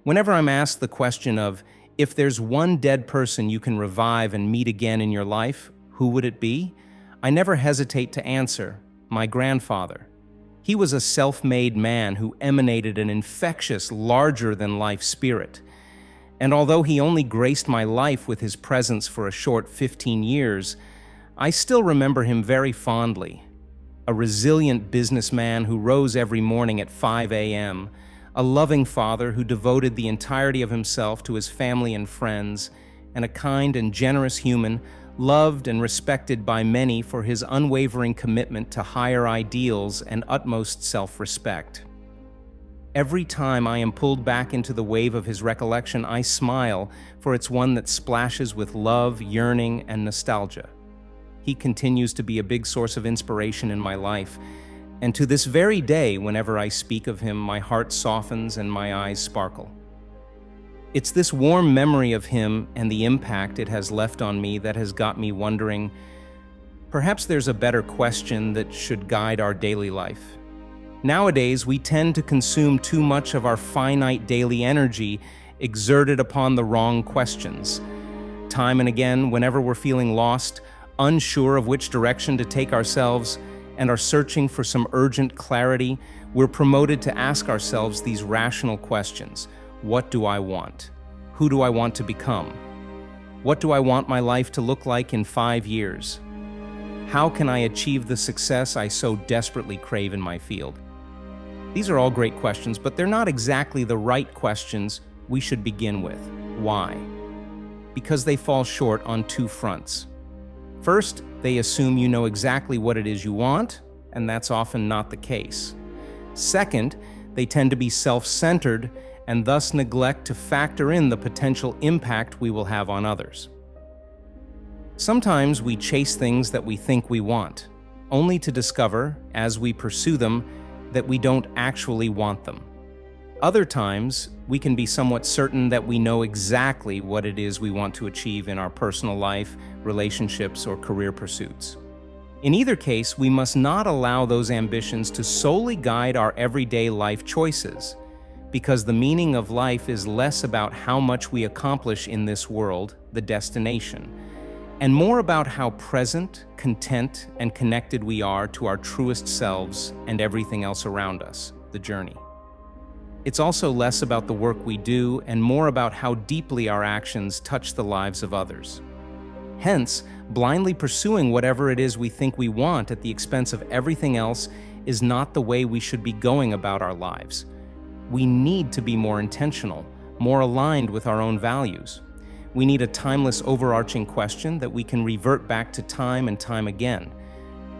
Whenever I'm asked the question of, if there's one dead person you can revive and meet again in your life, who would it be? I never hesitate to answer, my grandfather. He was a self-made man who emanated an infectious, larger-than-life spirit. And although he only graced my life with his presence for a short 15 years, I still remember him very fondly. A resilient businessman who rose every morning at 5 a.m., a loving father who devoted the entirety of himself to his family and friends, and a kind and generous human, loved and respected by many for his unwavering commitment to higher ideals and utmost self-respect. Every time I am pulled back into the wave of his recollection, I smile, for it's one that splashes with love, yearning, and nostalgia. He continues to be a big source of inspiration in my life, and to this very day, whenever I speak of him, my heart softens and my eyes sparkle. It's this warm memory of him and the impact it has left on me that has got me wondering, perhaps there's a better question that should guide our daily life. Nowadays, we tend to consume too much of our finite daily energy exerted upon the wrong questions. Time and again, whenever we're feeling lost, unsure of which direction to take ourselves, and are searching for some urgent clarity, we're promoted to ask ourselves these rational questions. What do I want? Who do I want to become? What do I want my life to look like in 5 years? How can I achieve the success I so desperately crave in my field? These are all great questions, but they're not exactly the right questions we should begin with. Why? Because they fall short on two fronts. First, they assume you know exactly what it is you want, and that's often not the case. Second, they tend to be self-centered and thus neglect to factor in the potential impact we will have on others. Sometimes we chase things that we think we want, only to discover, as we pursue them, that we don't actually want them. Other times, we can be somewhat certain that we know exactly what it is we want to achieve in our personal life, relationships, or career pursuits. In either case, we must not allow those ambitions to solely guide our everyday life choices, because the meaning of life is less about how much we accomplish in this world, the destination, and more about how present, content, and connected we are to our truest selves and everything else around us, the journey. It's also less about the work we do and more about how deeply our actions touch the lives of others. Hence, blindly pursuing whatever it is we think we want at the expense of everything else is not the way we should be going about our lives. We need to be more intentional, more aligned with our own values. We need a timeless, overarching question that we can revert back to time and time again.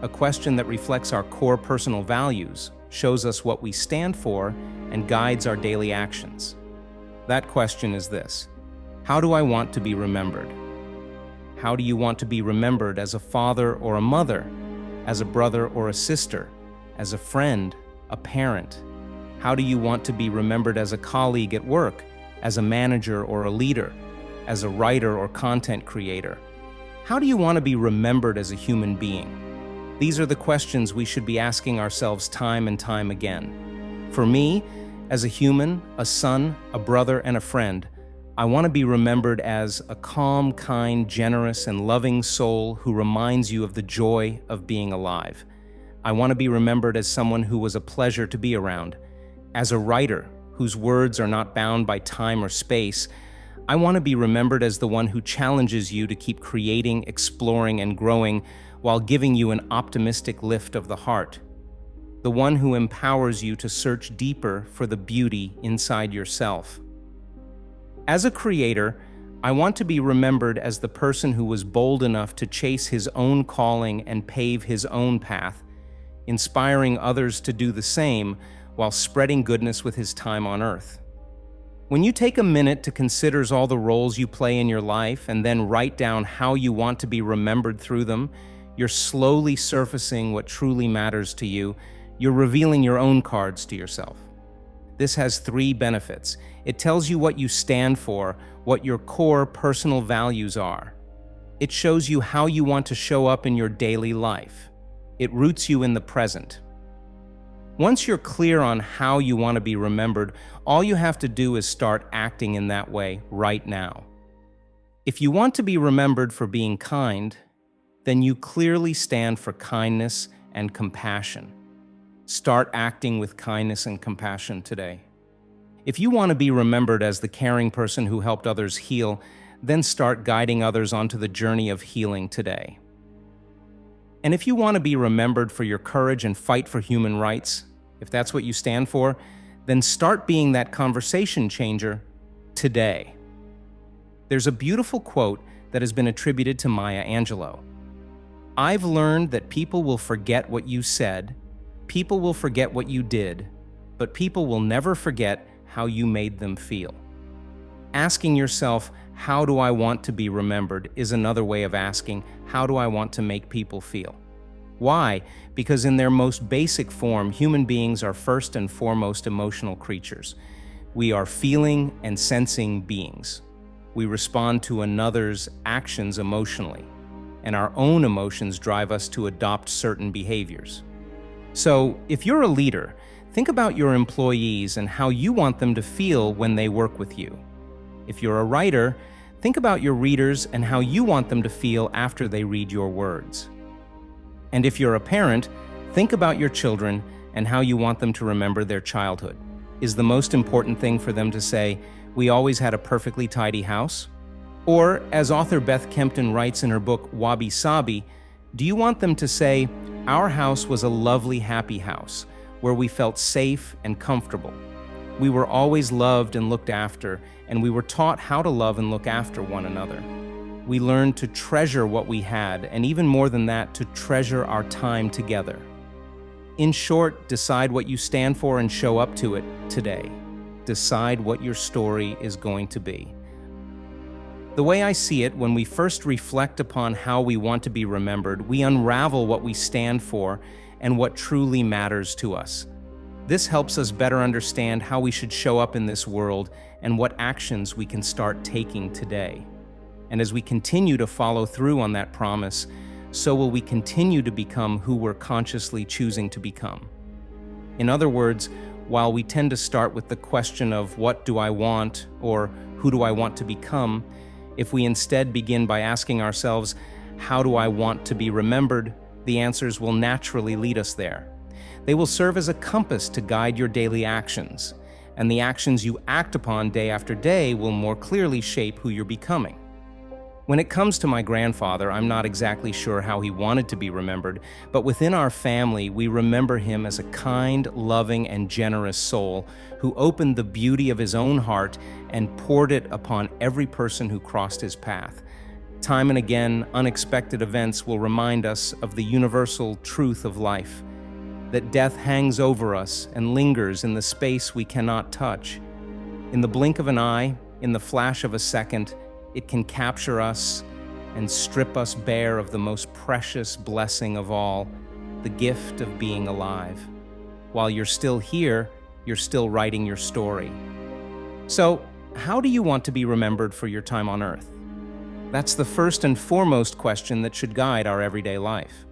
A question that reflects our core personal values, shows us what we stand for, and guides our daily actions. That question is this: how do I want to be remembered? How do you want to be remembered as a father or a mother, as a brother or a sister, as a friend, a parent? How do you want to be remembered as a colleague at work, as a manager or a leader, as a writer or content creator? How do you want to be remembered as a human being? These are the questions we should be asking ourselves time and time again. For me, as a human, a son, a brother, and a friend, I want to be remembered as a calm, kind, generous, and loving soul who reminds you of the joy of being alive. I want to be remembered as someone who was a pleasure to be around. As a writer whose words are not bound by time or space, I want to be remembered as the one who challenges you to keep creating, exploring, and growing while giving you an optimistic lift of the heart. The one who empowers you to search deeper for the beauty inside yourself. As a creator, I want to be remembered as the person who was bold enough to chase his own calling and pave his own path, inspiring others to do the same while spreading goodness with his time on earth. When you take a minute to consider all the roles you play in your life and then write down how you want to be remembered through them, you're slowly surfacing what truly matters to you. You're revealing your own cards to yourself. This has 3 benefits. It tells you what you stand for, what your core personal values are. It shows you how you want to show up in your daily life. It roots you in the present. Once you're clear on how you want to be remembered, all you have to do is start acting in that way right now. If you want to be remembered for being kind, then you clearly stand for kindness and compassion. Start acting with kindness and compassion today. If you want to be remembered as the caring person who helped others heal, then start guiding others onto the journey of healing today. And if you want to be remembered for your courage and fight for human rights, if that's what you stand for, then start being that conversation changer today. There's a beautiful quote that has been attributed to Maya Angelou. "I've learned that people will forget what you said, people will forget what you did, but people will never forget how you made them feel." Asking yourself, how do I want to be remembered, is another way of asking, how do I want to make people feel? Why? Because in their most basic form, human beings are first and foremost emotional creatures. We are feeling and sensing beings. We respond to another's actions emotionally, and our own emotions drive us to adopt certain behaviors. So, if you're a leader, think about your employees and how you want them to feel when they work with you. If you're a writer, think about your readers and how you want them to feel after they read your words. And if you're a parent, think about your children and how you want them to remember their childhood. Is the most important thing for them to say, "We always had a perfectly tidy house"? Or, as author Beth Kempton writes in her book Wabi Sabi, do you want them to say, "Our house was a lovely, happy house, where we felt safe and comfortable. We were always loved and looked after, and we were taught how to love and look after one another. We learned to treasure what we had, and even more than that, to treasure our time together"? In short, decide what you stand for and show up to it today. Decide what your story is going to be. The way I see it, when we first reflect upon how we want to be remembered, we unravel what we stand for and what truly matters to us. This helps us better understand how we should show up in this world and what actions we can start taking today. And as we continue to follow through on that promise, so will we continue to become who we're consciously choosing to become. In other words, while we tend to start with the question of what do I want or who do I want to become, if we instead begin by asking ourselves, how do I want to be remembered, the answers will naturally lead us there. They will serve as a compass to guide your daily actions, and the actions you act upon day after day will more clearly shape who you're becoming. When it comes to my grandfather, I'm not exactly sure how he wanted to be remembered, but within our family, we remember him as a kind, loving, and generous soul who opened the beauty of his own heart and poured it upon every person who crossed his path. Time and again, unexpected events will remind us of the universal truth of life, that death hangs over us and lingers in the space we cannot touch. In the blink of an eye, in the flash of a second, it can capture us and strip us bare of the most precious blessing of all, the gift of being alive. While you're still here, you're still writing your story. So, how do you want to be remembered for your time on Earth? That's the first and foremost question that should guide our everyday life.